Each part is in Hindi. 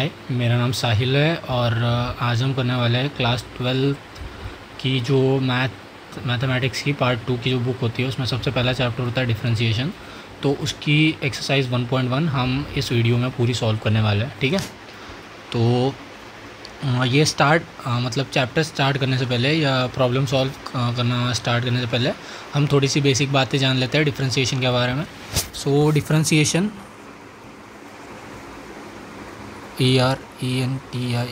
हाय, मेरा नाम साहिल है और आज हम करने वाले हैं क्लास 12 की जो मैथमेटिक्स की पार्ट 2 की जो बुक होती है उसमें सबसे पहला चैप्टर होता है डिफरेंशिएशन। तो उसकी एक्सरसाइज 1.1 हम इस वीडियो में पूरी सॉल्व करने वाले हैं। ठीक है, तो ये मतलब चैप्टर स्टार्ट करने से पहले या प्रॉब्लम सॉल्व करना स्टार्ट करने से पहले हम थोड़ी सी बेसिक बातें जान लेते हैं डिफरेंशिएशन के बारे में। सो डिफरेंशिएशन ERENTIATION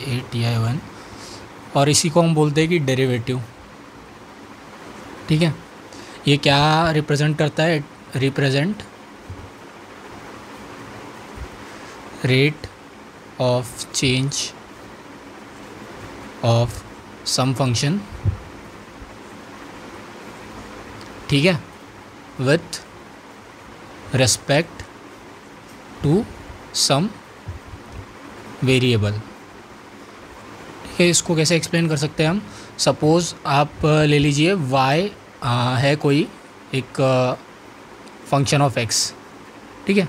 और इसी को हम बोलते हैं कि डेरिवेटिव। ठीक है, ये क्या रिप्रेजेंट करता है? Represent rate of change of some function, ठीक है, with respect to some variable. ठीक है, इसको कैसे एक्सप्लेन कर सकते हैं हम? सपोज़ आप ले लीजिए y है कोई एक फंक्शन ऑफ x। ठीक है,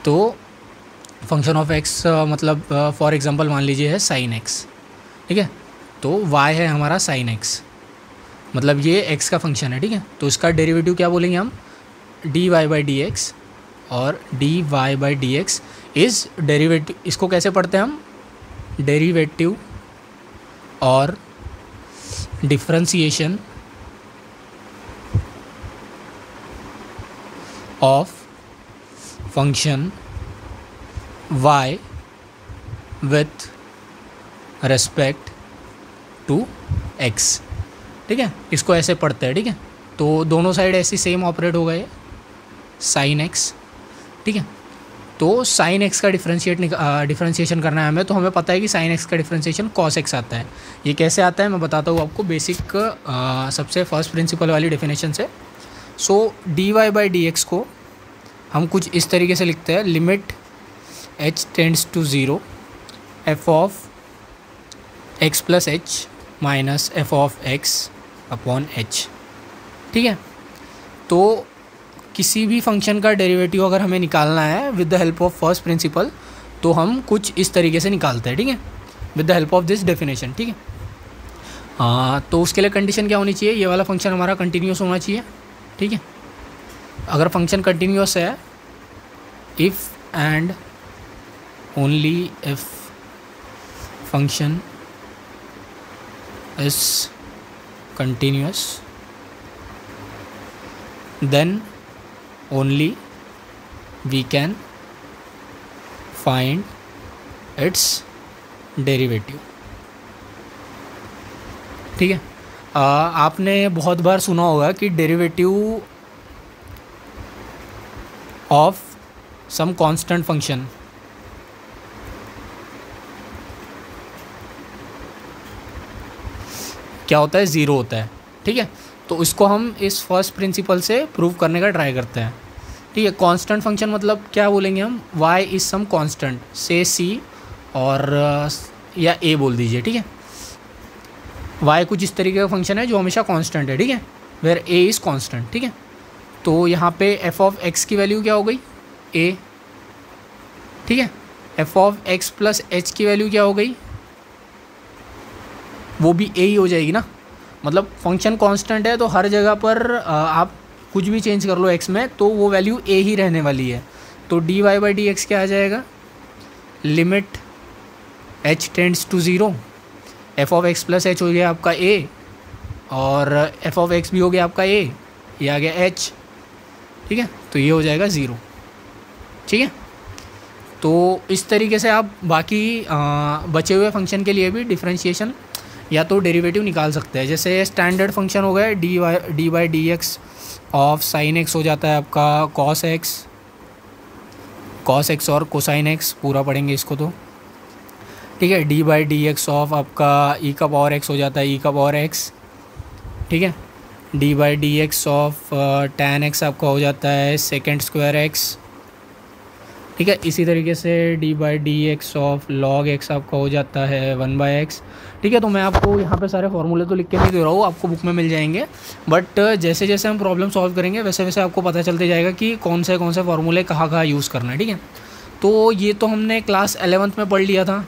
तो फंक्शन ऑफ x मतलब फॉर एग्जांपल मान लीजिए है sin x। ठीक है, तो y है हमारा sin x, मतलब ये x का फंक्शन है। ठीक है, तो इसका डेरिवेटिव क्या बोलेंगे हम? dy/dx, और dy/dx इज़ डेरिवेटिव। इसको कैसे पढ़ते हैं हम? डेरिवेटिव और differentiation of function y with respect to x। ठीक है, इसको ऐसे पढ़ते हैं। ठीक है, तो दोनों साइड ऐसी सेम ऑपरेट हो गए sin x। ठीक है, तो sin x का डिफरेंशिएशन करना है हमें, तो हमें पता है कि sin x का डिफरेंशिएशन cos x आता है। ये कैसे आता है मैं बताता हूँ आपको बेसिक सबसे फर्स्ट प्रिंसिपल वाली डेफिनेशन से। सो dy/dx को हम कुछ इस तरीके से लिखते हैं, limit h tends to 0 f of x plus h minus f of x upon h। ठीक है, तो किसी भी फंक्शन का डेरिवेटिव अगर हमें निकालना है with the help of first principle, तो हम कुछ इस तरीके से निकालते हैं। ठीक है, with the help of this definition. ठीक है, तो उसके लिए कंडीशन क्या होनी चाहिए? ये वाला फंक्शन हमारा कंटिन्यूस होना चाहिए। ठीक है, अगर फंक्शन कंटिन्यूस है, if and only if function is continuous, then only we can find its derivative। ठीक है, आपने बहुत बार सुना होगा कि derivative of some constant function क्या होता है? ज़ीरो होता है। ठीक है, तो इसको हम इस फर्स्ट प्रिंसिपल से प्रूव करने का ट्राई करते हैं। ठीक है, कांस्टेंट फंक्शन मतलब क्या बोलेंगे हम? y इज़ सम कांस्टेंट, से c और या a बोल दीजिए। ठीक है, y कुछ इस तरीके का फंक्शन है जो हमेशा कांस्टेंट है। ठीक है, वेयर a इज़ कांस्टेंट। ठीक है, तो यहाँ पे f ऑफ x की वैल्यू क्या हो गई? a। ठीक है, f of x plus h की वैल्यू क्या हो गई? वो भी a ही हो जाएगी ना। मतलब फंक्शन कांस्टेंट है तो हर जगह पर आप कुछ भी चेंज कर लो x में तो वो वैल्यू a ही रहने वाली है। तो dy/dx क्या आ जाएगा? Limit h tends to 0 f of x plus h हो गया आपका a, और f ऑफ x भी हो गया आपका a, ये आ गया h। ठीक है, तो ये हो जाएगा 0। ठीक है, तो इस तरीके से आप बाकी बचे हुए फंक्शन के लिए भी डिफरेंशिएशन या तो डेरिवेटिव निकाल सकते हैं। जैसे स्टैंडर्ड फंक्शन हो गया dy/dx ऑफ sin x हो जाता है आपका cos x और कोसाइन x, पूरा पढ़ेंगे इसको तो। ठीक है, dy/dx ऑफ आपका e का पावर x हो जाता है e का पावर x। ठीक है, dy/dx ऑफ tan x आपका हो जाता है सेकेंड स्क्वायर x। ठीक है, इसी तरीके से dy/dx ऑफ log x आपका हो जाता है 1/x। ठीक है, तो मैं आपको यहाँ पे सारे फॉर्मूले तो लिख के नहीं दे रहा हूँ, आपको बुक में मिल जाएंगे, बट जैसे जैसे हम प्रॉब्लम सॉल्व करेंगे वैसे वैसे आपको पता चलते जाएगा कि कौन से फॉर्मूले कहाँ यूज़ करना है। ठीक है, तो ये तो हमने क्लास 11th में पढ़ लिया था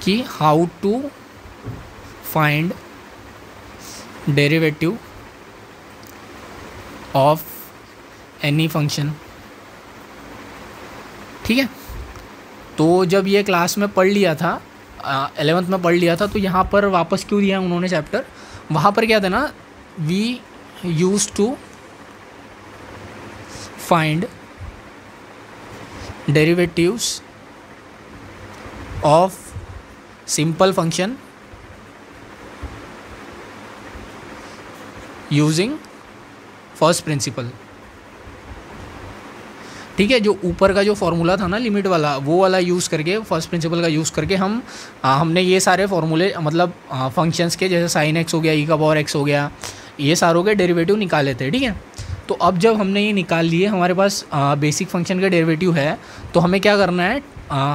कि how to find derivative of any function. ठीक है, तो जब ये क्लास में पढ़ लिया था 11th में पढ़ लिया था, तो यहाँ पर वापस क्यों दिया उन्होंने चैप्टर, वहाँ पर क्या था ना, we use to find derivatives of simple function using first principle. ठीक है, जो ऊपर का जो फॉर्मूला था ना लिमिट वाला, वो वाला यूज़ करके, फर्स्ट प्रिंसिपल का यूज़ करके हमने ये सारे फॉर्मूले मतलब फंक्शंस के, जैसे साइन एक्स हो गया, ई का पावर एक्स हो गया, ये सारों के डेरिवेटिव निकाले थे। ठीक है, तो अब जब हमने ये निकाल लिए, हमारे पास बेसिक फंक्शन का डेरिवेटिव है, तो हमें क्या करना है,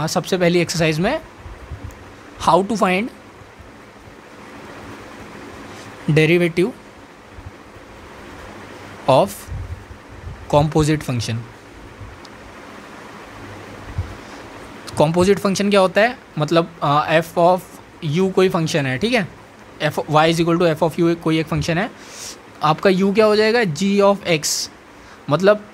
सबसे पहली एक्सरसाइज में how to find derivative of composite function. Composite function क्या होता है, मतलब एफ ऑफ यू कोई फंक्शन है। ठीक है, F Y is equal to F of U कोई एक फंक्शन है, आपका यू क्या हो जाएगा, जी ऑफ एक्स, मतलब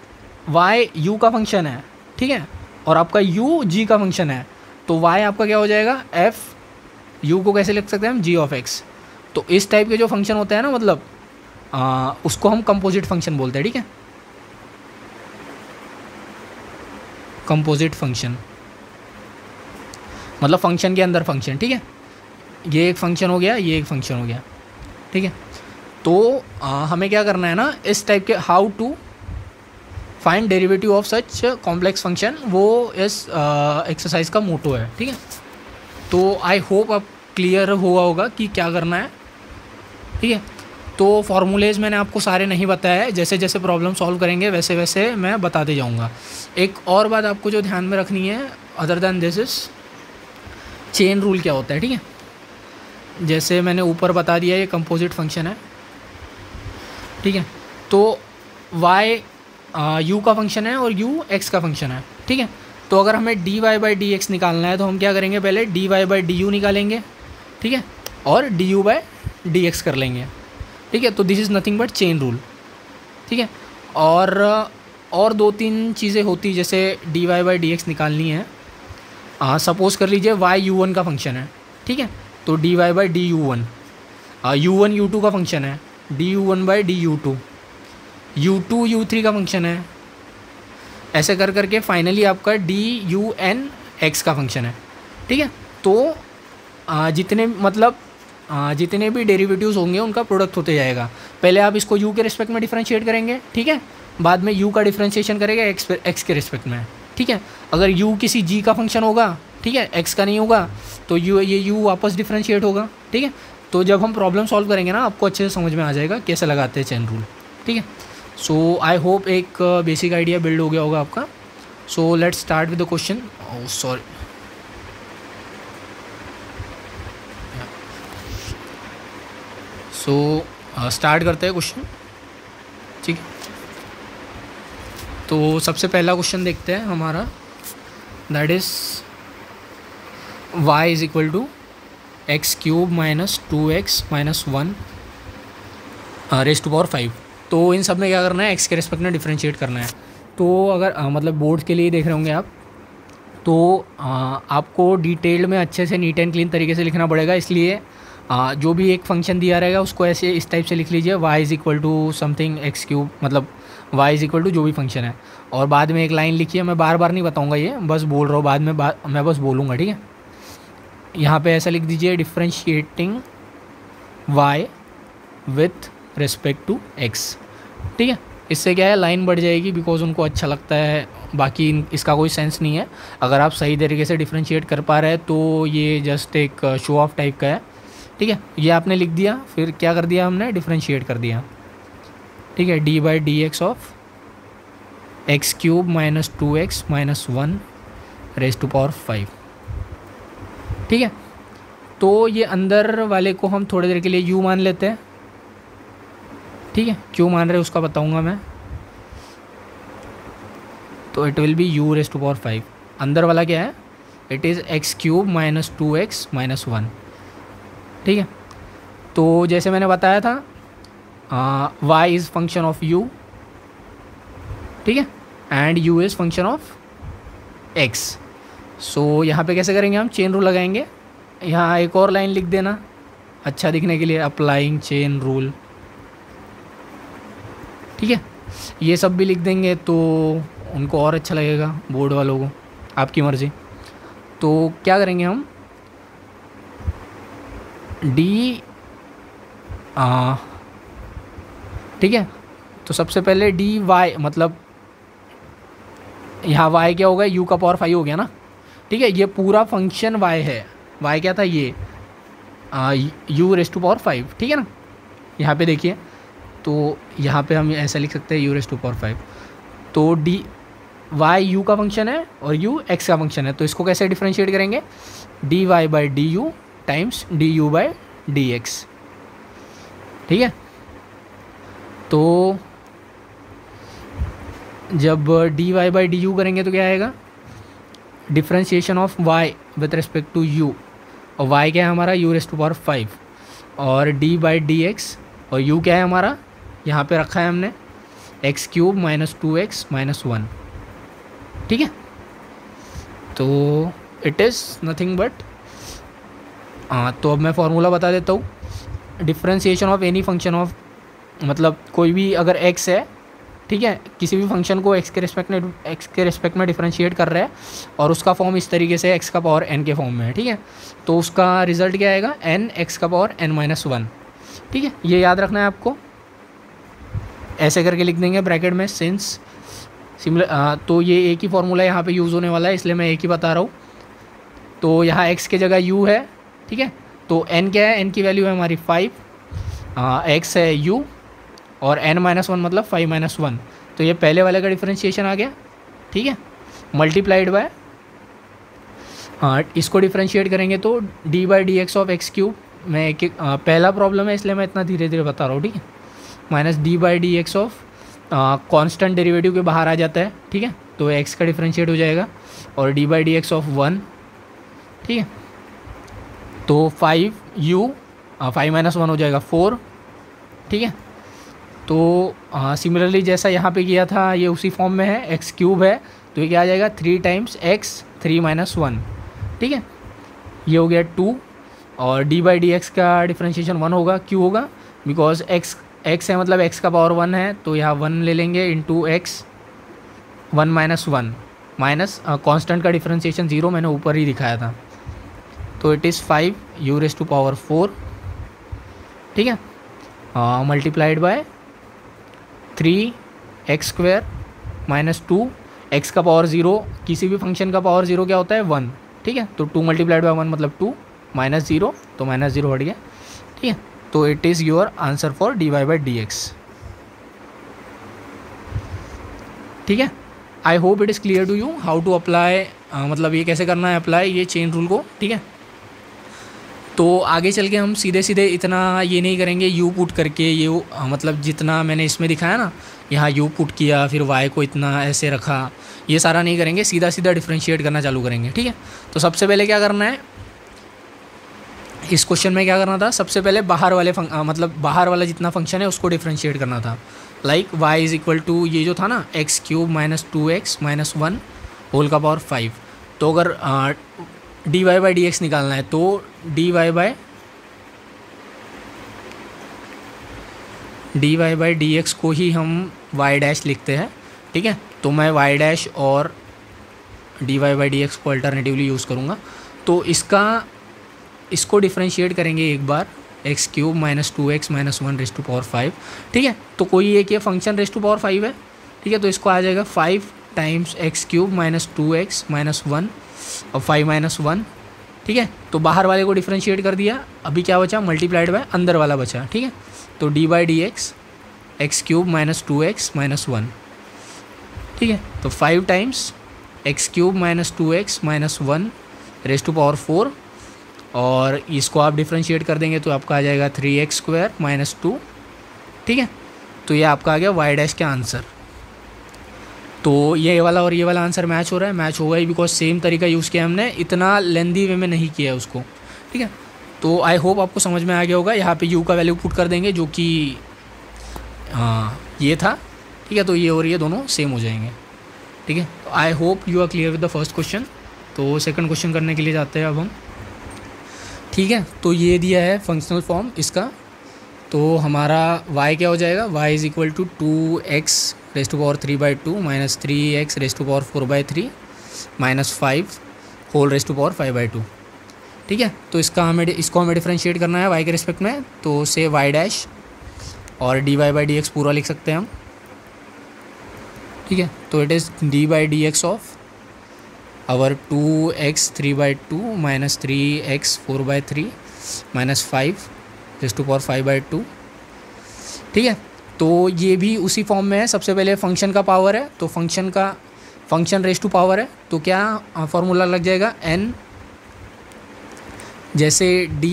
वाई यू का फंक्शन है। ठीक है, और आपका यू जी का फंक्शन है, तो वाई आपका क्या हो जाएगा, एफ यू को कैसे लिख सकते हैं हम, जी ऑफ एक्स। तो इस टाइप के जो फंक्शन होते हैं ना, मतलब उसको हम कंपोजिट फंक्शन बोलते हैं। ठीक है, कंपोजिट फंक्शन मतलब फंक्शन के अंदर फंक्शन। ठीक है, ये एक फंक्शन हो गया, ये एक फंक्शन हो गया। ठीक है, तो हमें क्या करना है ना, इस टाइप के how to find derivative of such complex function, वो इस एक्सरसाइज का मोटो है। ठीक है, तो आई होप अब क्लियर हुआ होगा कि क्या करना है। ठीक है, तो फॉर्मूलेज़ मैंने आपको सारे नहीं बताया है, जैसे जैसे प्रॉब्लम सॉल्व करेंगे वैसे वैसे मैं बताते जाऊँगा। एक और बात आपको जो ध्यान में रखनी है, other than this is chain rule क्या होता है। ठीक है, जैसे मैंने ऊपर बता दिया, ये कंपोजिट फंक्शन है। ठीक है, तो y u का फंक्शन है और u x का फंक्शन है। ठीक है, तो अगर हमें dy बाई डी एक्स निकालना है, तो हम क्या करेंगे, पहले dy बाई डी यू निकालेंगे। ठीक है, और du बाई डी एक्स कर लेंगे। ठीक है, तो this is nothing but chain rule. ठीक है, और दो तीन चीज़ें होती, जैसे dy बाई डी एक्स निकालनी है। सपोज कर लीजिए y u1 का फंक्शन है। ठीक है, तो dy by D u1, u1 u2 का फंक्शन है, du1 by D u2, u2 u3 का फंक्शन है, ऐसे कर करके फाइनली आपका dun x का फंक्शन है। ठीक है, तो जितने भी डेरिवेटिव्स होंगे उनका प्रोडक्ट होते जाएगा। पहले आप इसको u के रिस्पेक्ट में डिफरेंशिएट करेंगे। ठीक है, बाद में u का डिफरेंशिएशन करेंगे x के रिस्पेक्ट में। ठीक है, अगर u किसी g का फंक्शन होगा, ठीक है, x का नहीं होगा, तो ये u वापस डिफरेंशिएट होगा। ठीक है, तो जब हम प्रॉब्लम सॉल्व करेंगे ना, आपको अच्छे से समझ में आ जाएगा कैसे लगाते हैं चेन रूल। ठीक है, सो आई होप एक बेसिक आइडिया बिल्ड हो गया होगा आपका। So let's start with the question. Sorry, so start करते हैं क्वेश्चन। ठीक है, तो सबसे पहला क्वेश्चन देखते हैं हमारा, that is y is equal to x cube minus 2x minus 1 raise to power 5। तो इन सब में क्या करना है, x के रिस्पेक्ट में डिफरेंशिएट करना है। तो अगर मतलब बोर्ड के लिए देख रहे होंगे आप, तो आपको डिटेल्ड में अच्छे से नीट एंड क्लीन तरीके से लिखना पड़ेगा। इसलिए जो भी एक फंक्शन दिया रहेगा उसको ऐसे इस टाइप से लिख लीजिए, y is equal to something x cube, मतलब y इज़ इक्वल टू जो भी फंक्शन है, और बाद में एक लाइन लिखिए। मैं बार बार नहीं बताऊंगा, ये बस बोल रहा हूँ, बाद में मैं बस बोलूँगा। ठीक है, यहाँ पे ऐसा लिख दीजिए, differentiating y with respect to x। ठीक है, इससे क्या है, लाइन बढ़ जाएगी, बिकॉज उनको अच्छा लगता है, बाकी इसका कोई सेंस नहीं है। अगर आप सही तरीके से डिफरेंशिएट कर पा रहे हैं तो ये जस्ट एक शो ऑफ टाइप का है। ठीक है, ये आपने लिख दिया, फिर क्या कर दिया हमने, डिफरेंशिएट कर दिया। ठीक है, d by d x of x cube minus 2x minus 1 raise to power 5। ठीक है, तो ये अंदर वाले को हम थोड़ी देर के लिए u मान लेते हैं। ठीक है, क्यों मान रहे हैं उसका बताऊंगा मैं। तो it will be u raise to power 5। अंदर वाला क्या है, it is x cube minus 2x minus 1। ठीक है, तो जैसे मैंने बताया था y is function of u, ठीक है, and u is function of x। So यहाँ पे कैसे करेंगे हम, चेन रूल लगाएंगे। यहाँ एक और लाइन लिख देना अच्छा दिखने के लिए, अप्लाइंग चेन रूल। ठीक है, ये सब भी लिख देंगे तो उनको और अच्छा लगेगा बोर्ड वालों को, आपकी मर्ज़ी। तो क्या करेंगे हम, डी ठीक है, तो सबसे पहले डी वाई, मतलब यहाँ y क्या होगा, u का पावर 5 हो गया ना। ठीक है, ये पूरा फंक्शन y है। y क्या था, ये u रेस टू पावर 5। ठीक है ना, यहाँ पे देखिए, तो यहाँ पे हम ऐसा लिख सकते हैं u रेस टू पावर 5। तो डी y u का फंक्शन है और u x का फंक्शन है, तो इसको कैसे डिफ्रेंशिएट करेंगे, d y by d u times d u by d x. ठीक है, तो जब d y by d u करेंगे तो क्या आएगा, differentiation of y with respect to u, और y क्या है हमारा, u रेस टू पावर 5, और d बाई डी एक्स, और u क्या है हमारा, यहाँ पे रखा है हमने x cube minus 2x minus 1। ठीक है, तो इट इज़ नथिंग बट, तो अब मैं फॉर्मूला बता देता हूँ। Differentiation of any function of, मतलब कोई भी अगर x है, ठीक है, किसी भी फंक्शन को x के रिस्पेक्ट में डिफ्रेंशिएट कर रहा है और उसका फॉर्म इस तरीके से x का पावर n के फॉर्म में है। ठीक है, तो उसका रिजल्ट क्या आएगा, n x का पावर n माइनस 1। ठीक है, ये याद रखना है आपको, ऐसे करके लिख देंगे ब्रैकेट में सिंस सिमिलर। तो ये एक ही फॉर्मूला यहाँ पे यूज़ होने वाला है, इसलिए मैं एक ही बता रहा हूँ। तो यहाँ x के जगह u है। ठीक है, तो n क्या है, n की वैल्यू है हमारी 5, x है u, और n माइनस 1 मतलब 5 माइनस 1। तो ये पहले वाले का डिफरेंशिएशन आ गया। ठीक है, मल्टीप्लाइड बाय, इसको डिफरेंशिएट करेंगे तो d by d x of x cube, मैं एक एक पहला प्रॉब्लम है इसलिए मैं इतना धीरे धीरे बता रहा हूँ। ठीक है, minus D by d x of constant derivative के बाहर आ जाता है। ठीक है, तो x का डिफरेंशिएट हो जाएगा, और d by d x of 1। ठीक है, तो 5u 5 माइनस 1 हो जाएगा 4। ठीक है, तो सिमिलरली जैसा यहाँ पे किया था ये उसी फॉर्म में है, एक्स क्यूब है तो ये क्या आ जाएगा 3 टाइम्स एक्स 3 माइनस 1। ठीक है, ये हो गया 2, और d बाई डी एक्स का डिफ्रेंशिएशन 1 होगा। क्यों होगा, बिकॉज x है मतलब x का पावर 1 है, तो यहाँ 1 ले लेंगे into x 1 minus 1 minus constant का डिफ्रेंशिएशन 0 मैंने ऊपर ही दिखाया था, तो it is 5 u raise to power 4। ठीक है, multiplied by 3x square minus 2, x का पावर 0, किसी भी फंक्शन का पावर 0 क्या होता है 1। ठीक है, तो 2 मल्टीप्लाइड बाय 1 मतलब 2, माइनस 0 तो माइनस 0 हट गया। ठीक है, तो it is your answer for d y by d x. ठीक है, I hope it is clear to you how to apply, मतलब ये कैसे करना है अप्लाई ये चेन रूल को। ठीक है, तो आगे चल के हम सीधे सीधे इतना ये नहीं करेंगे यू पुट करके, ये मतलब जितना मैंने इसमें दिखाया ना, यहाँ यू पुट किया फिर वाई को इतना ऐसे रखा, ये सारा नहीं करेंगे, सीधा सीधा डिफ्रेंशिएट करना चालू करेंगे। ठीक है, तो सबसे पहले क्या करना है, इस क्वेश्चन में क्या करना था, सबसे पहले बाहर वाले मतलब बाहर वाला जितना फंक्शन है उसको डिफ्रेंशिएट करना था। Like y is equal to ये जो था ना x cube minus 2x minus 1 whole का पावर 5। तो अगर d y by d x निकालना है तो d y by d x को ही हम वाई डैश लिखते हैं। ठीक है, तो मैं वाई डैश और d y by d x को अल्टरनेटिवली यूज़ करूँगा। तो इसको डिफ्रेंशिएट करेंगे एक बार, x cube minus 2x minus 1 raise to power 5। ठीक है, तो कोई एक ये फंक्शन रेस टू पावर 5 है। ठीक है, तो इसको आ जाएगा 5 times x cube minus 2x minus 1 और 5 माइनस 1। ठीक है, तो बाहर वाले को डिफ्रेंशिएट कर दिया, अभी क्या बचा, मल्टीप्लाइड बाय अंदर वाला बचा। ठीक है, तो d by d x x cube minus 2x minus 1। ठीक है, तो 5 times x cube minus 2x minus 1 raise to power 4, और इसको आप डिफ्रेंशिएट कर देंगे तो आपका आ जाएगा 3x स्क्वायर माइनस 2। ठीक है, तो ये आपका आ गया वाई डैश का आंसर। तो ये वाला और ये वाला आंसर मैच हो रहा है, मैच होगा ही बिकॉज सेम तरीका यूज़ किया हमने, इतना लेंदी वे में नहीं किया है उसको, ठीक है। तो आई होप आपको समझ में आ गया होगा। यहाँ पे यू का वैल्यू पुट कर देंगे जो कि ये था, ठीक है। तो ये और ये दोनों सेम हो जाएंगे, ठीक है। तो I hope you are clear with the first question. तो सेकंड क्वेश्चन करने के लिए जाते हैं अब हम, ठीक है। तो ये दिया है फंक्शनल फॉर्म इसका, तो हमारा y क्या हो जाएगा, y is equal to 2x raise to power 3/2 minus 3x raise to power 4/3 minus 5 whole raise to power 5/2, ठीक है। तो इसको हमें डिफ्रेंशिएट करना है y के रिस्पेक्ट में, तो से y डैश और dy/dx पूरा लिख सकते हैं हम, ठीक है। तो it is d/dx of our 2x 3/2 minus 3x 4/3 minus 5 raise to power 5/2, ठीक है। तो ये भी उसी फॉर्म में है। सबसे पहले फंक्शन का पावर है, तो फंक्शन रेस टू पावर है, तो क्या फॉर्मूला लग जाएगा n, जैसे d,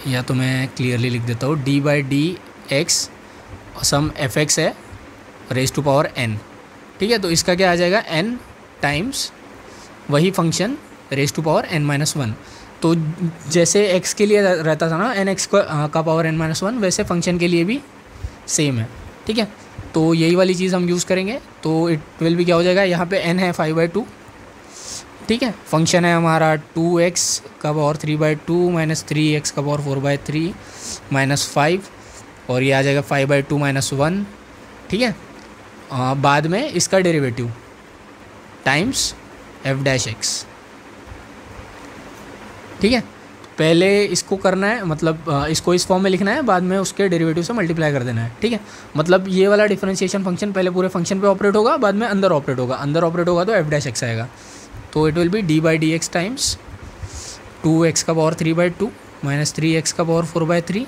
या तो मैं क्लियरली लिख देता हूँ, d/dx सम fx है रेस टू पावर n, ठीक है। तो इसका क्या आ जाएगा n टाइम्स वही function raise to power n-1। तो जैसे x के लिए रहता था ना nx का पावर n-1, वैसे फंक्शन के लिए भी सेम है, ठीक है। तो यही वाली चीज़ हम यूज़ करेंगे। तो इट विल भी क्या हो जाएगा, यहाँ पे n है 5/2, ठीक है। फंक्शन है हमारा 2x का पावर 3/2 माइनस 3x का पावर 4/3 माइनस 5, और ये आ जाएगा 5/2 माइनस 1, ठीक है। बाद में इसका डेरिवेटिव टाइम्स f'(x), ठीक है। पहले इसको करना है, मतलब इसको इस फॉर्म में लिखना है, बाद में उसके डेरिवेटिव से मल्टीप्लाई कर देना है, ठीक है। मतलब ये वाला डिफरेंशिएशन फंक्शन पहले पूरे फंक्शन पे ऑपरेट होगा, बाद में अंदर ऑपरेट होगा तो f'(x) आएगा। तो it will B d/dx times 2x का पावर 3/2 माइनस 3x का पावर 4/3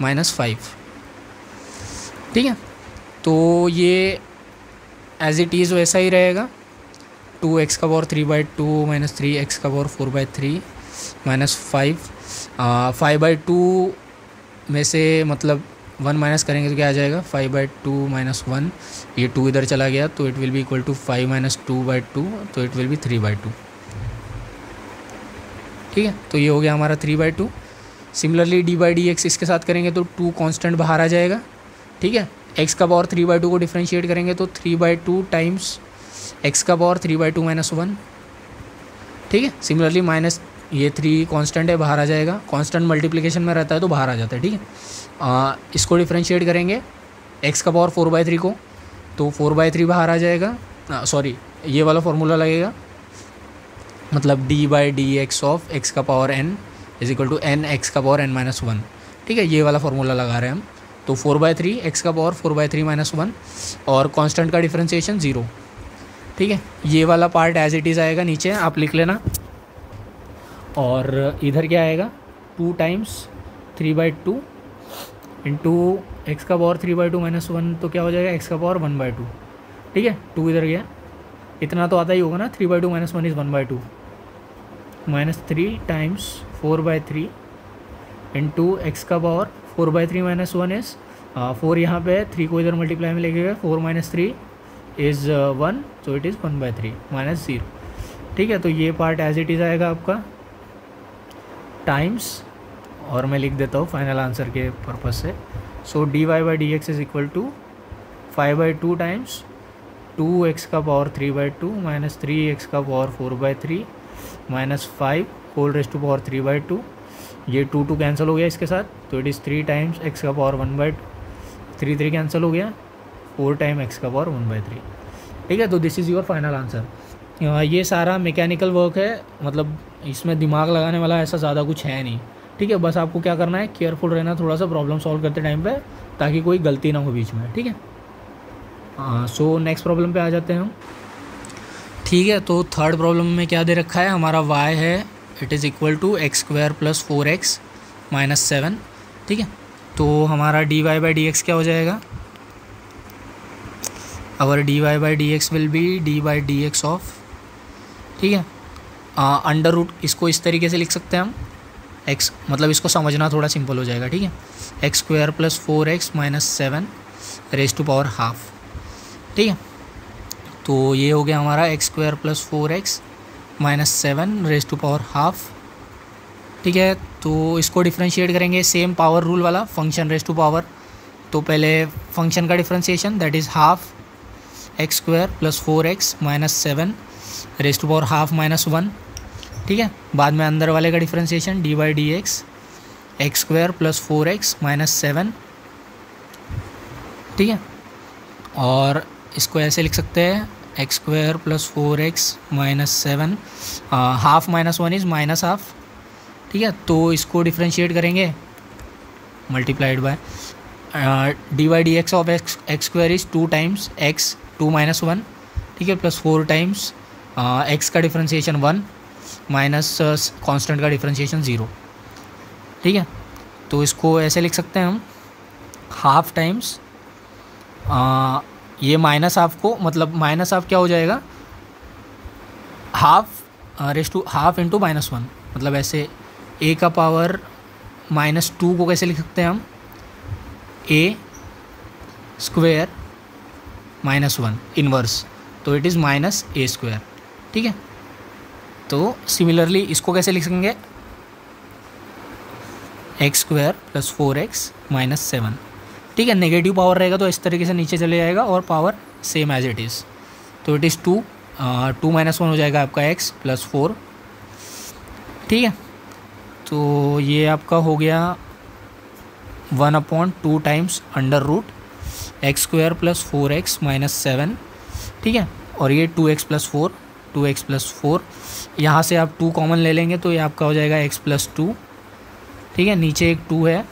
माइनस 5, ठीक है। तो ये एज इट इज़ वैसा ही रहेगा, 2x का पावर 3/2 माइनस 3x का पावर 4/3 माइनस 5/2 में से मतलब 1 माइनस करेंगे तो क्या आ जाएगा, 5/2 माइनस 1, ये 2 इधर चला गया तो it will be equal to 5 minus 2/2, तो इट विल बी 3/2, ठीक है। तो ये हो गया हमारा 3/2। सिमिलरली d/dx इसके साथ करेंगे तो 2 कांस्टेंट बाहर आ जाएगा, ठीक है। x का पावर 3/2 को डिफ्रेंशिएट करेंगे तो 3/2 टाइम्स x का पावर 3/2 माइनस 1, ठीक है। सिमिलरली माइनस ये 3 कांस्टेंट है, बाहर आ जाएगा, कांस्टेंट मल्टीप्लिकेशन में रहता है तो बाहर आ जाता है, ठीक है। इसको डिफ्रेंशिएट करेंगे x का पावर 4/3 को, तो 4/3 बाहर आ जाएगा, सॉरी ये वाला फॉर्मूला लगेगा, मतलब d/dx ऑफ x का power n is equal to n x का पावर n-1, ठीक है। ये वाला फॉर्मूला लगा रहे हैं हम। तो 4/3 x का पावर 4/3 माइनस 1 और कांस्टेंट का डिफरेंशिएशन 0, ठीक है। ये वाला पार्ट एज इट इज़ आएगा, नीचे आप लिख लेना। और इधर क्या आएगा, 2 टाइम्स 3/2 इंटू एक्स का पावर 3/2 माइनस 1, तो क्या हो जाएगा x का पावर 1/2, ठीक है। 2 इधर गया, इतना तो आता ही होगा ना, 3/2 minus 1 is 1/2 minus 3 times 4/3 into x का पावर 4/3 माइनस 1 इज़ 4, यहाँ पे 3 को इधर मल्टीप्लाई में लेके गए, 4 minus 3 is 1, so it is 1/3 minus 0, ठीक है। तो ये पार्ट एज इट इज़ आएगा आपका टाइम्स, और मैं लिख देता हूँ फाइनल आंसर के पर्पज़ से। So dy/dx is equal to 5/2 times 2x का पावर 3/2 माइनस 3x का power 4/3 minus 5 whole raise to power 3/2, ये 2 कैंसिल हो गया इसके साथ, तो इट इज़ 3 टाइम्स x का पावर 1/2, 3 कैंसिल हो गया, 4 टाइम x का पावर 1/3, ठीक है। तो this is your final answer. ये सारा मैकेनिकल वर्क है, मतलब इसमें दिमाग लगाने वाला ऐसा ज़्यादा कुछ है नहीं, ठीक है। बस आपको क्या करना है, केयरफुल रहना थोड़ा सा प्रॉब्लम सॉल्व करते टाइम पे, ताकि कोई गलती ना हो बीच में, ठीक है। सो नेक्स्ट प्रॉब्लम पे आ जाते हैं हम, ठीक है। तो थर्ड प्रॉब्लम में क्या दे रखा है, हमारा y है it is equal to x² + 4x - 7, ठीक है। तो हमारा dy/dx क्या हो जाएगा, अवर dy/dx will be d/dx of, ठीक है, अंडर रूट, इसको इस तरीके से लिख सकते हैं हम, x मतलब इसको समझना थोड़ा सिंपल हो जाएगा, ठीक है। x² + 4x - 7 rays to power half, ठीक है। तो ये हो गया हमारा x square plus 4x minus 7 raise to power half. ठीक है, तो इसको डिफ्रेंशिएट करेंगे सेम पावर रूल वाला, फंक्शन रेज टू पावर। तो पहले फंक्शन का differentiation that is half x square plus 4x minus 7 raise to power half minus 1। ठीक है, बाद में अंदर वाले का differentiation d by d x x square plus 4x minus 7। ठीक है, और इसको ऐसे लिख सकते हैं x square plus 4x minus 7, half minus 1 is minus half. ठीक है, तो इसको डिफ्रेंशिएट करेंगे multiplied by d by d x of x square is 2 times x 2 minus 1। ठीक है, प्लस 4 टाइम्स एक्स का डिफ्रेंशिएशन 1 माइनस कांस्टेंट का डिफ्रेंशिएशन 0। ठीक है, तो इसको ऐसे लिख सकते हैं हम हाफ टाइम्स ये माइनस हाफ को, मतलब माइनस हाफ क्या हो जाएगा, half raise to half into minus 1, मतलब ऐसे a का पावर माइनस 2 को कैसे लिख सकते हैं हम, a स्क्वायर माइनस 1 इनवर्स, तो it is minus a square. ठीक है, तो सिमिलरली इसको कैसे लिख सकेंगे, x square plus 4x minus 7। ठीक है, नेगेटिव पावर रहेगा तो इस तरीके से नीचे चले जाएगा और power same as it is, तो इट इज़ 2 माइनस 1 हो जाएगा आपका x प्लस 4। ठीक है, तो ये आपका हो गया 1/2 times under root x square plus 4x minus 7। ठीक है, और ये 2x प्लस 4, 2x प्लस 4, यहाँ से आप 2 कॉमन ले लेंगे तो ये आपका हो जाएगा x प्लस 2। ठीक है, नीचे एक 2 है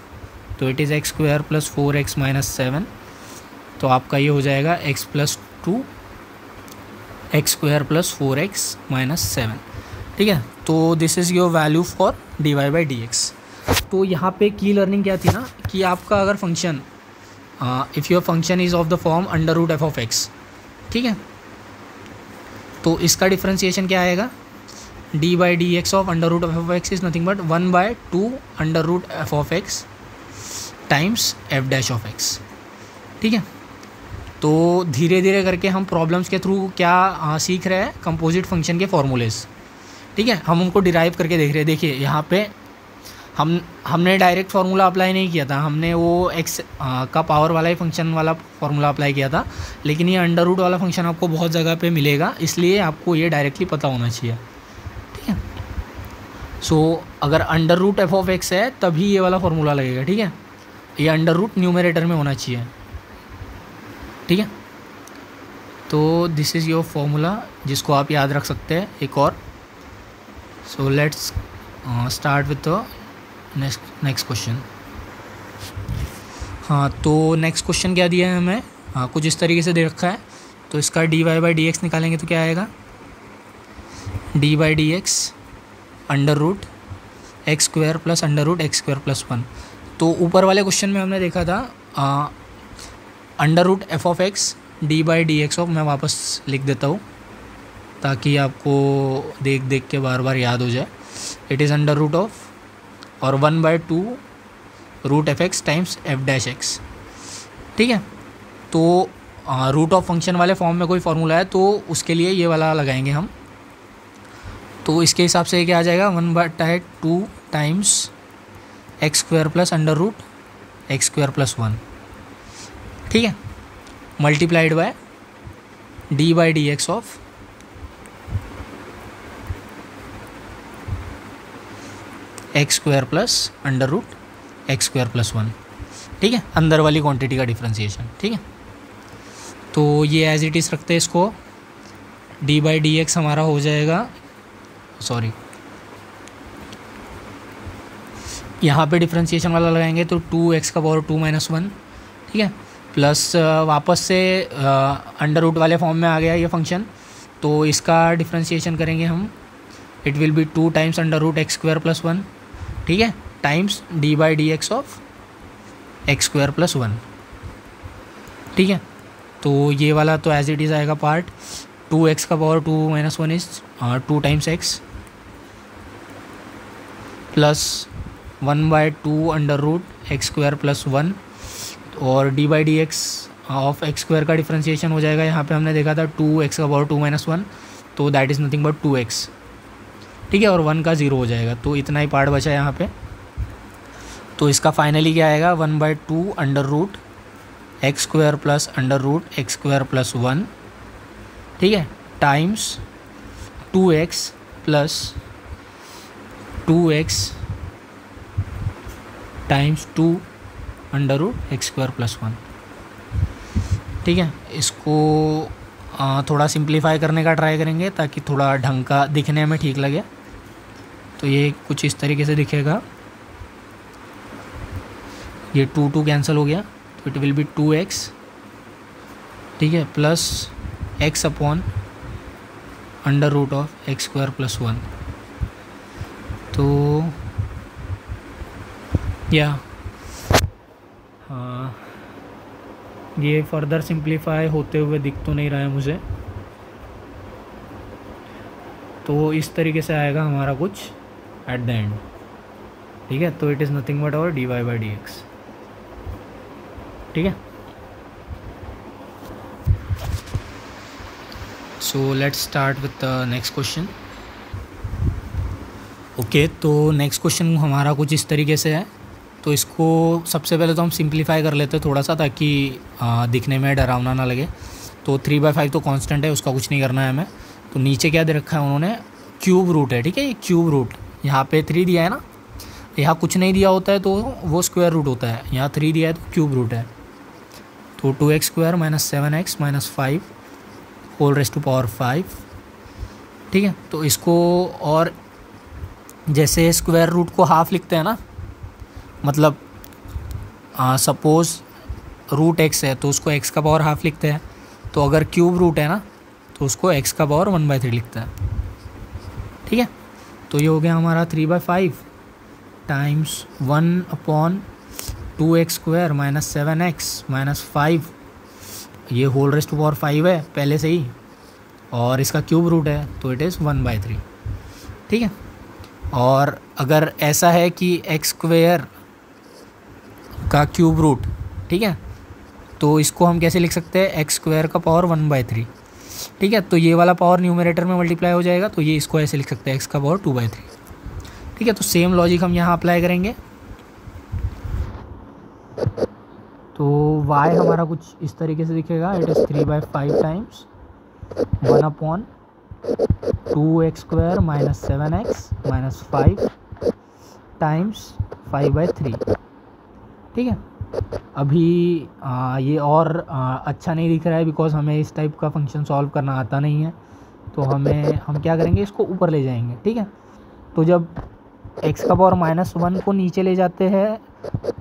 तो it is x square plus 4x minus 7, तो आपका ये हो जाएगा x plus 2 x square plus 4x minus 7। ठीक है, तो this is your value for d y by d x. तो यहाँ पे की लर्निंग क्या थी ना कि आपका अगर function if your function is of the form under root f of x, ठीक है, तो इसका डिफ्रेंशिएशन क्या आएगा, d by d x of under root f of x is nothing but 1/2 under root f of x times f dash of x. ठीक है, तो धीरे धीरे करके हम प्रॉब्लम्स के थ्रू क्या सीख रहे हैं, कंपोजिट फंक्शन के फॉर्मूलेज़। ठीक है, हम उनको डिराइव करके देख रहे हैं। देखिए यहाँ पे हमने डायरेक्ट फार्मूला अप्लाई नहीं किया था, हमने वो एक्स का पावर वाला ही फंक्शन वाला फार्मूला अप्लाई किया था, लेकिन ये अंडर रूट वाला फंक्शन आपको बहुत जगह पे मिलेगा, इसलिए आपको ये डायरेक्टली पता होना चाहिए। ठीक है, सो अगर under root f of x है तभी ये वाला फार्मूला लगेगा। ठीक है, ये अंडर रूट न्यूमरेटर में होना चाहिए। ठीक है, तो दिस इज़ योर फॉर्मूला जिसको आप याद रख सकते हैं एक और। So let's start with the next question. हाँ, तो नेक्स्ट क्वेश्चन क्या दिया है हमें, कुछ इस तरीके से दे रखा है। तो इसका d y by d x निकालेंगे तो क्या आएगा, d by d x under root x square plus under root x square plus 1। तो ऊपर वाले क्वेश्चन में हमने देखा था under root f of x d by d x of, मैं वापस लिख देता हूँ ताकि आपको देख देख के बार बार याद हो जाए। It is under root of और 1/2 root f x times f dash x. ठीक है, तो रूट ऑफ फंक्शन वाले फॉर्म में कोई फार्मूला है तो उसके लिए ये वाला लगाएंगे हम। तो इसके हिसाब से क्या आ जाएगा, 1/2 times x square plus under root x square plus 1। ठीक है, multiplied by d by d x of x square plus under root x square plus 1। ठीक है, अंदर वाली क्वांटिटी का डिफ्रेंशिएशन। ठीक है, तो ये एज इट इज़ रखते हैं इसको, डी बाई डी एक्स हमारा हो जाएगा, सॉरी यहाँ पे डिफ्रेंशिएशन वाला लगाएंगे तो 2x का पावर 2 माइनस 1। ठीक है, प्लस वापस से अंडर रूट वाले फॉर्म में आ गया ये फंक्शन, तो इसका डिफ्रेंशिएशन करेंगे हम, it will be 2 times under root x square plus 1। ठीक है, times d by d x of x square plus 1। ठीक है, तो ये वाला तो एज इट इज़ आएगा पार्ट, 2x का power 2 minus 1 is 2 times x plus 1/2 under root x square plus 1, और d by d x of x square का डिफ्रेंशिएशन हो जाएगा। यहाँ पे हमने देखा था 2x का पावर 2 - 1, तो that is nothing but 2x, ठीक है, और 1 का 0 हो जाएगा, तो इतना ही पार्ट बचा यहाँ पे। तो इसका फाइनली क्या आएगा, 1/2 under root x square plus under root x square plus 1, ठीक है, times 2x plus 2x times 2 under root x square plus 1, ठीक है। इसको थोड़ा सिंप्लीफाई करने का ट्राई करेंगे ताकि थोड़ा ढंग का दिखने में ठीक लगे। तो ये कुछ इस तरीके से दिखेगा, ये 2 कैंसिल हो गया, तो इट विल बी 2x, ठीक है, plus x upon under root of x square plus 1। तो या हाँ, ये फर्दर सिंप्लीफाई होते हुए दिख तो नहीं रहा है मुझे, तो इस तरीके से आएगा हमारा कुछ एट द एंड, ठीक है। तो इट इज़ नथिंग बट और dy/dx, ठीक है। So let's start with the next question. Okay, तो नेक्स्ट क्वेश्चन हमारा कुछ इस तरीके से है। तो इसको सबसे पहले तो हम सिंप्लीफाई कर लेते हैं थोड़ा सा, ताकि दिखने में डरावना ना लगे। तो 3/5 तो कांस्टेंट है, उसका कुछ नहीं करना है हमें। तो नीचे क्या दे रखा है उन्होंने, क्यूब रूट है, ठीक है, ये क्यूब रूट, यहाँ पे 3 दिया है ना, यहाँ कुछ नहीं दिया होता है तो वो स्क्वायर रूट होता है, यहाँ 3 दिया है तो क्यूब रूट है। तो 2x square minus 7x minus 5 whole raise to power 5, ठीक है। तो इसको, और जैसे स्क्वायर रूट को हाफ लिखते हैं ना, मतलब सपोज़ रूट x है तो उसको x का पावर हाफ लिखते हैं, तो अगर क्यूब रूट है ना तो उसको x का पावर 1/3 लिखते हैं, ठीक है। तो ये हो गया हमारा 3/5 times 1/2x square minus 7x minus 5, ये होल रेज़ टू पावर 5 है पहले से ही, और इसका क्यूब रूट है तो इट इज़ 1/3, ठीक है। और अगर ऐसा है कि एक्स स्क्वायर का क्यूब रूट, ठीक है, तो इसको हम कैसे लिख सकते हैं, एक्स स्क्वायर का पावर 1/3, ठीक है। तो ये वाला पावर न्यूमरेटर में मल्टीप्लाई हो जाएगा, तो ये इसको ऐसे लिख सकते हैं, एक्स का पावर 2/3, ठीक है। तो सेम लॉजिक हम यहाँ अप्लाई करेंगे। तो y हमारा कुछ इस तरीके से दिखेगा, it is 3/5 times 1/2x square minus 7x minus 5 times 5/3, ठीक है। अभी ये और अच्छा नहीं दिख रहा है, बिकॉज हमें इस टाइप का फंक्शन सॉल्व करना आता नहीं है। तो हम क्या करेंगे, इसको ऊपर ले जाएंगे, ठीक है। तो जब x का पावर -1 को नीचे ले जाते हैं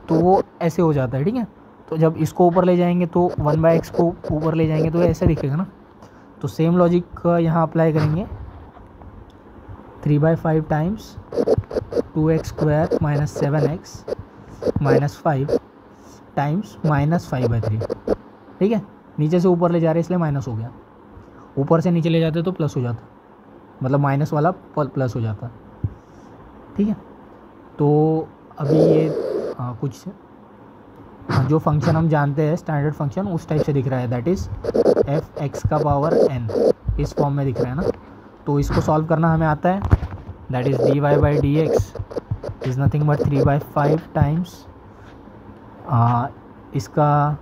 तो वो ऐसे हो जाता है, ठीक है। तो जब इसको ऊपर ले जाएंगे तो 1/x को ऊपर ले जाएंगे तो ऐसे दिखेगा ना। तो सेम लॉजिक यहाँ अप्लाई करेंगे, 3/5 times 2x square minus 7x minus 5 times -5/3, ठीक है। नीचे से ऊपर ले जा रहे हैं इसलिए माइनस हो गया, ऊपर से नीचे ले जाते तो प्लस हो जाता, मतलब माइनस वाला प्लस हो जाता, ठीक है। तो अभी ये कुछ जो फंक्शन हम जानते हैं स्टैंडर्ड फंक्शन उस टाइप से दिख रहा है, दैट इज़ f(x का पावर n), इस फॉर्म में दिख रहा है ना। तो इसको सॉल्व करना हमें आता है, that is dy/dx is nothing but 3/5 times, इसका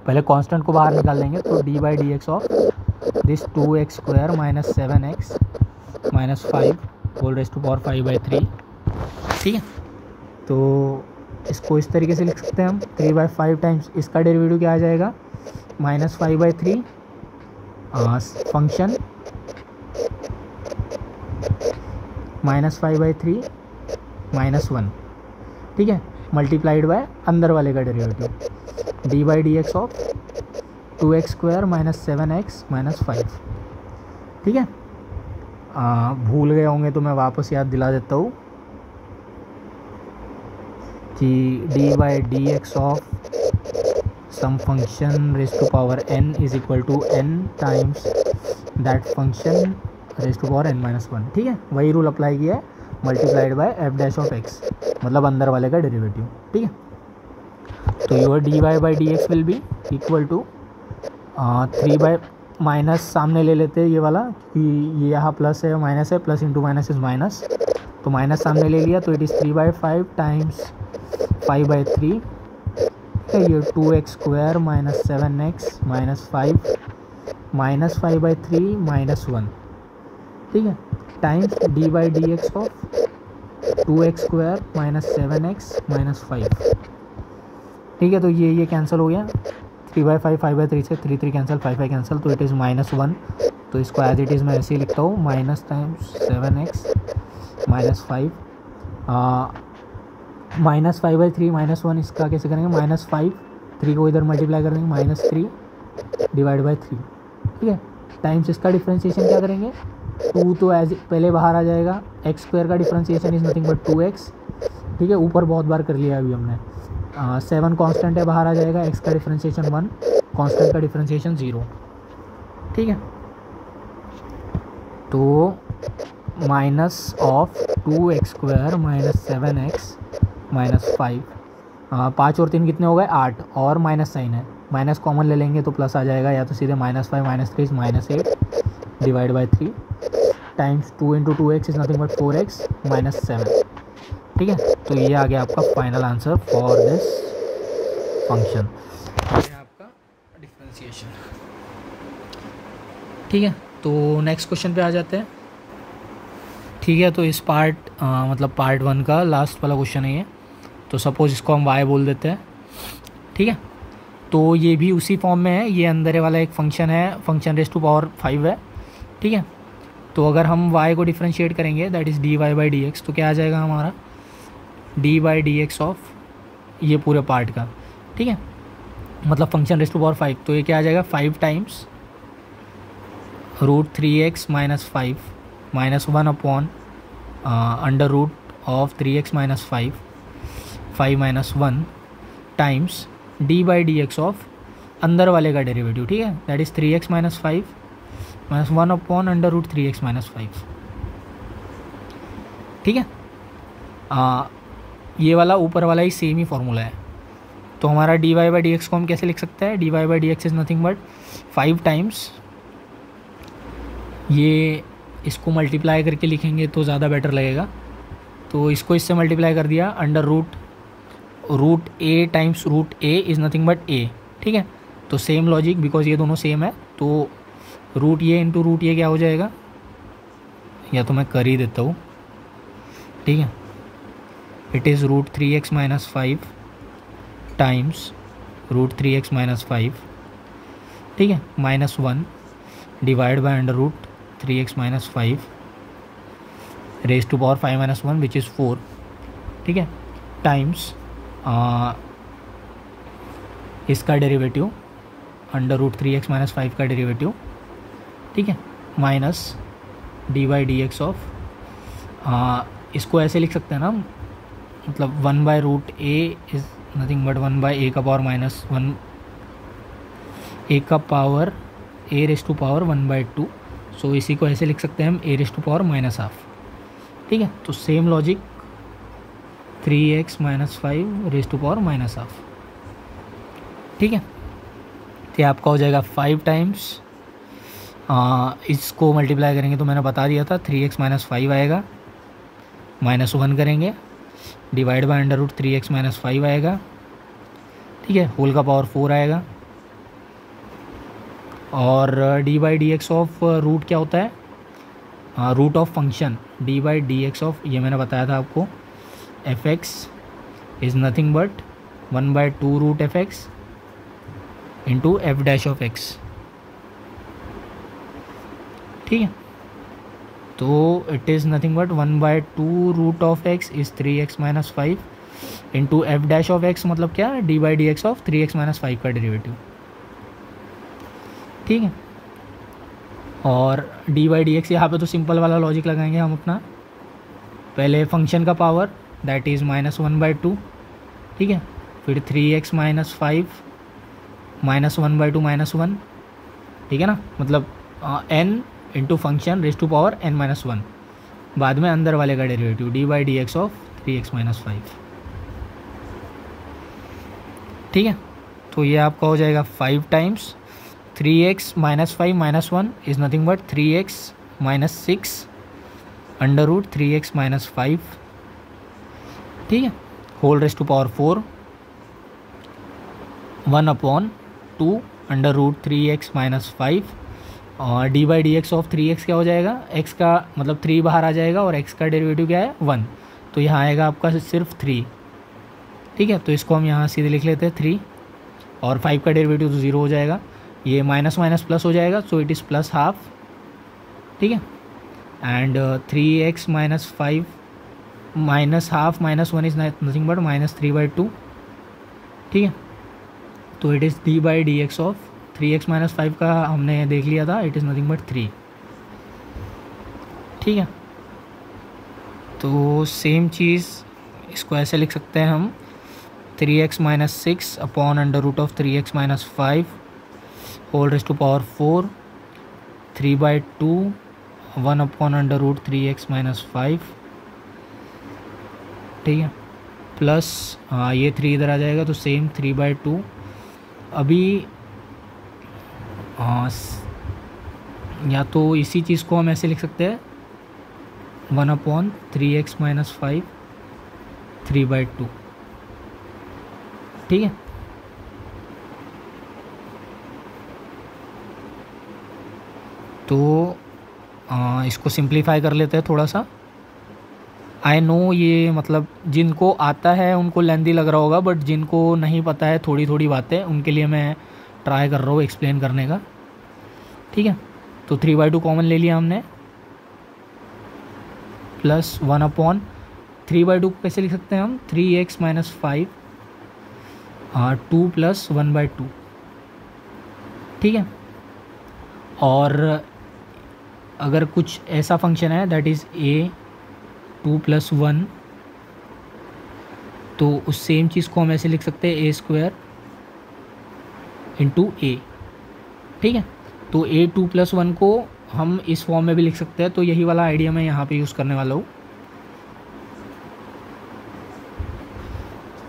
पहले कांस्टेंट को बाहर निकाल लेंगे, तो dy/dx of this 2x square minus 7x minus 5 whole raise to power 5/3, ठीक है। तो इसको इस तरीके से लिख सकते हैं हम, 3/5 टाइम्स इसका डेरिवेटिव क्या आ जाएगा, -5/3 फंक्शन -5/3 -1, ठीक है, मल्टीप्लाइड बाय अंदर वाले का derivative dy/dx of 2x square minus 7x minus 5, ठीक है। भूल गए होंगे तो मैं वापस याद दिला देता हूँ कि dy/dx ऑफ some function raise to power n is equal to n times that function raise to power n-1, ठीक है। वही रूल अप्लाई किया है, multiplied by f' of x, मतलब अंदर वाले का डेरिवेटिव, ठीक है। तो your d y by d x will be equal to 3 by minus सामने ले लेते हैं ये वाला, कि ये यहाँ प्लस है माइनस है, plus into minus is minus, तो माइनस सामने ले लिया, तो इट इज़ 3/5 टाइम्स 5/3, ये 2x² minus 7x minus 5 minus 5/3 minus 1, ठीक है, times d by d x of 2x² minus 7x minus 5, ठीक है। तो ये कैंसिल हो गया, 3/5 5/3 से 3 कैंसिल, 5 कैंसिल, तो इट इज़ -1, तो इसको एज इट इज़ मैं ऐसे ही लिखता हूँ, minus times 7x minus 5, minus 5/3 minus 1, इसका कैसे करेंगे, -5, 3 को इधर मल्टीप्लाई कर देंगे, -3 डिवाइड बाई 3, ठीक है, टाइम्स इसका डिफ्रेंशिएशन क्या करेंगे, 2 तो एज पहले बाहर आ जाएगा, x² का differentiation is nothing but 2x, ठीक है, ऊपर बहुत बार कर लिया अभी हमने, 7 कांस्टेंट है, बाहर आ जाएगा, x का डिफ्रेंशिएशन 1, कांस्टेंट का डिफ्रेंशिएशन 0, ठीक है। तो minus of 2x² minus 7x minus 5, 5 और 3 कितने हो गए, 8, और माइनस साइन है, माइनस कॉमन ले लेंगे तो प्लस आ जाएगा, या तो सीधे -5 -3 -8 divide by 3 times 2 × 2x is nothing but 4x minus 7, ठीक है। तो ये आ गया आपका final answer for this function, ये आपका डिफरेंशिएशन, ठीक है। तो नेक्स्ट क्वेश्चन पे आ जाते हैं, ठीक है। तो इस मतलब पार्ट 1 का लास्ट वाला क्वेश्चन है ये, तो सपोज इसको हम y बोल देते हैं, ठीक है। तो ये भी उसी फॉर्म में है, ये अंदर वाला एक फंक्शन है, फंक्शन रेज़ टू पावर 5 है, ठीक है। तो अगर हम y को डिफ्रेंशिएट करेंगे, that is dy by d x, तो क्या आ जाएगा हमारा, D by d x of ये पूरे पार्ट का, ठीक है, मतलब फंक्शन रेज़ टू पावर 5, तो ये क्या आ जाएगा, 5 times √3x minus 5 minus 1 upon under root of 3x minus 5 minus 1 times d by d x of अंदर वाले का डेरिवेटिव, ठीक है, that is 3x minus 5 minus 1 upon under root 3x minus 5, ठीक है। ये वाला ऊपर वाला ही सेम ही फॉर्मूला है, तो हमारा d y by d x को हम कैसे लिख सकते हैं, d y by d x is nothing but 5 times, ये इसको मल्टीप्लाई करके लिखेंगे तो ज़्यादा बेटर लगेगा, तो इसको इससे मल्टीप्लाई कर दिया, under root a times root a is nothing but a, ठीक है। तो सेम लॉजिक, बिकॉज ये दोनों सेम है, तो रूट ए इंटू रूट ए क्या हो जाएगा, या तो मैं कर ही देता हूँ, ठीक है, it is √3x minus 5 times √3x minus 5, ठीक है, -1 divide by under root 3x minus 5 raise to power 5 minus 1 which is 4, ठीक है, टाइम्स इसका derivative under root 3x minus 5 का डेरिवेटिव, ठीक है, minus D by d x of, इसको ऐसे लिख सकते हैं ना, मतलब 1/√a is nothing but 1/a का पावर माइनस 1, a का power a raise to power 1/2, so इसी को ऐसे लिख सकते हैं हम a रेज़ टू पावर -12, ठीक है। तो same logic 3x minus 5 raise to power -12, ठीक है। तो आपका हो जाएगा 5 टाइम्स, इसको मल्टीप्लाई करेंगे तो मैंने बता दिया था 3x माइनस 5 आएगा, -1 करेंगे, divide by under root 3x minus 5 आएगा, ठीक है, होल का पावर 4 आएगा, और d by d x of root क्या होता है, root of function d by d x of, ये मैंने बताया था आपको, f x is nothing but 1/2 root f x into f dash of x, ठीक है। तो it is nothing but 1/2 root of x is 3x minus 5 into f dash of x, मतलब क्या, d by d x of 3x minus 5 का डेरिवेटिव, ठीक है। और डी बाई डी एक्स यहाँ पर तो सिंपल वाला लॉजिक लगाएंगे हम अपना, पहले फंक्शन का पावर दैट इज़ -1/2, ठीक है, फिर 3x माइनस 5 -1/2 -1, ठीक है ना, मतलब n into function raise to power n-1, बाद में अंदर वाले का derivative d by d x of 3x minus 5, ठीक है, तो ये आपका हो जाएगा 5 times 3x minus 5 minus 1 is nothing but 3x minus 6 under root 3x minus 5, ठीक है, whole raised to power 4 1/2 under root 3x minus 5 और d by d x of 3x क्या हो जाएगा, x का मतलब 3 बाहर आ जाएगा और x का डेरिवेटिव क्या है 1, तो यहाँ आएगा आपका सिर्फ 3, ठीक है, तो इसको हम यहाँ सीधे लिख लेते हैं 3 और 5 का डेरिवेटिव तो 0 हो जाएगा, ये माइनस माइनस प्लस हो जाएगा, so it is plus half, ठीक है, and 3x minus 5 minus half minus 1 is nothing but minus 3/2, ठीक है, तो it is D by d x of 3x minus 5 का हमने देख लिया था, इट इज़ नथिंग बट 3, ठीक है, तो सेम चीज़ इसको ऐसे लिख सकते हैं हम 3x minus 6 upon under root of 3x minus 5 whole raised to power 4 3/2 1 upon under root 3x minus 5, ठीक है, प्लस ये 3 इधर आ जाएगा तो सेम 3/2, अभी या तो इसी चीज़ को हम ऐसे लिख सकते हैं 1/3x माइनस 5 3/2, ठीक है, तो इसको सिंप्लीफाई कर लेते हैं थोड़ा सा। आई नो ये मतलब जिनको आता है उनको लेंदी लग रहा होगा, बट जिनको नहीं पता है थोड़ी थोड़ी बातें, उनके लिए मैं ट्राई कर रहा हूँ एक्सप्लेन करने का, ठीक है, तो 3/2 कॉमन ले लिया हमने प्लस 1/3/2 को कैसे लिख सकते हैं हम 3x माइनस 5 2 प्लस 1/2, ठीक है, और अगर कुछ ऐसा फंक्शन है दैट इज़ a 2 प्लस 1, तो उस सेम चीज़ को हम ऐसे लिख सकते हैं a² इंटू a, ठीक है, तो a 2 प्लस 1 को हम इस फॉर्म में भी लिख सकते हैं, तो यही वाला आइडिया मैं यहाँ पे यूज़ करने वाला हूँ,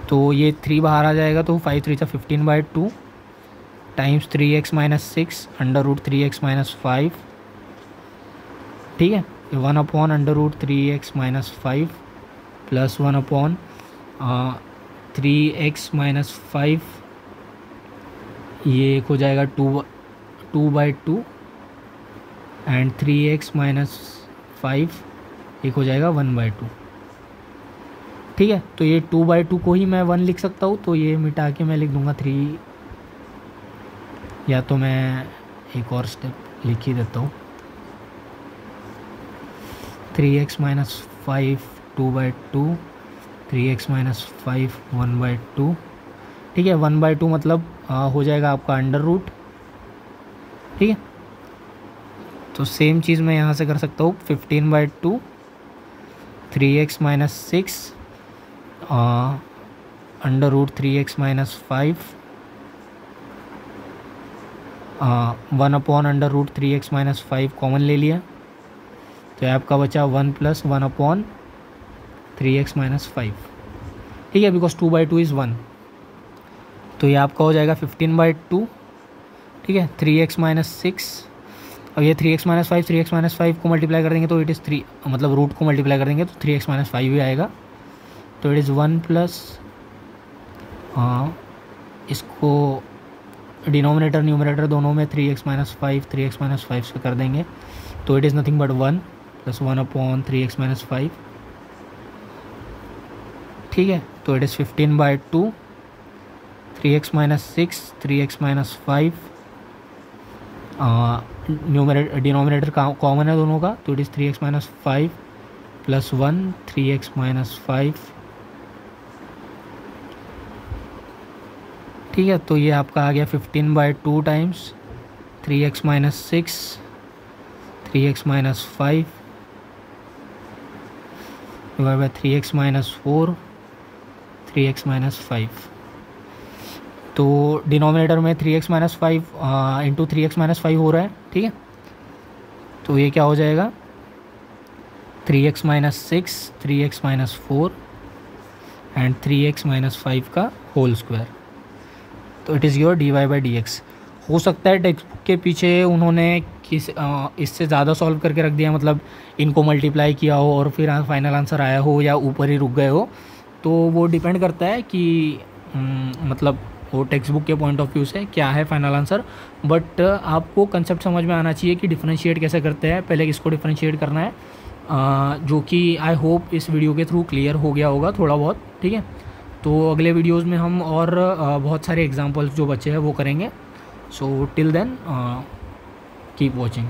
तो ये 3 बाहर आ जाएगा तो 5 3 15/2 times 3x minus 6 under root 3x minus 5, ठीक है, 1 under root 3x minus 5 plus 1 3x minus 5, ये एक हो जाएगा 2/2 एंड 3x माइनस 5 एक हो जाएगा 1/2, ठीक है, तो ये 2/2 को ही मैं 1 लिख सकता हूँ, तो ये मिटा के मैं लिख दूँगा 3, या तो मैं एक और स्टेप लिख ही देता हूँ 3x माइनस 5 2/2 3x माइनस 5 1/2, ठीक है, 1/2 मतलब हो जाएगा आपका अंडर रूट, ठीक है, तो सेम चीज़ मैं यहाँ से कर सकता हूँ 15/2 3x minus 6 under root 3x minus 5 1 under root 3x minus 5 common ले लिया, तो आपका बचा 1 प्लस 1/3x माइनस 5, ठीक है, बिकॉज 2/2 इज़ 1, तो ये आपका हो जाएगा 15/2, ठीक है, 3x माइनस 6, अब ये 3x माइनस 5 3x माइनस 5 को मल्टीप्लाई कर देंगे तो इट इज़ 3, मतलब रूट को मल्टीप्लाई कर देंगे तो 3x माइनस 5 भी आएगा, तो इट इज़ 1 प्लस इसको डिनोमिनेटर न्यूमरेटर दोनों में 3x माइनस 5 से कर देंगे, तो it is nothing but 1 plus 1/3x minus 5, ठीक है, तो it is 15/2 3x minus 6 3x minus 5 denominator common है दोनों का, तो it is 3x minus 5 plus 1 3x minus 5, ठीक है, तो ये आपका आ गया 15/2 times 3x minus 6 3x minus 5 divide by 3x minus 4 3x minus 5, तो डिनोमिनेटर में 3x minus 5 into 3x minus 5 हो रहा है, ठीक है, तो ये क्या हो जाएगा 3x minus 6 3x minus 4 and 3x minus 5 का होल स्क्वायर, तो इट इज़ योर dy/dx। हो सकता है टेक्स्ट बुक के पीछे उन्होंने इससे ज़्यादा सॉल्व करके रख दिया, मतलब इनको मल्टीप्लाई किया हो और फिर फाइनल आंसर आया हो, या ऊपर ही रुक गए हो। तो वो डिपेंड करता है कि मतलब वो टेक्स्ट बुक के पॉइंट ऑफ व्यू से क्या है फाइनल आंसर। बट आपको कंसेप्ट समझ में आना चाहिए कि डिफरेंशिएट कैसे करते हैं, पहले किसको डिफरेंशिएट करना है, जो कि आई होप इस वीडियो के थ्रू क्लियर हो गया होगा थोड़ा बहुत। ठीक है, तो अगले वीडियोज़ में हम और बहुत सारे एग्जाम्पल्स जो बचे हैं वो करेंगे। So till then keep watching.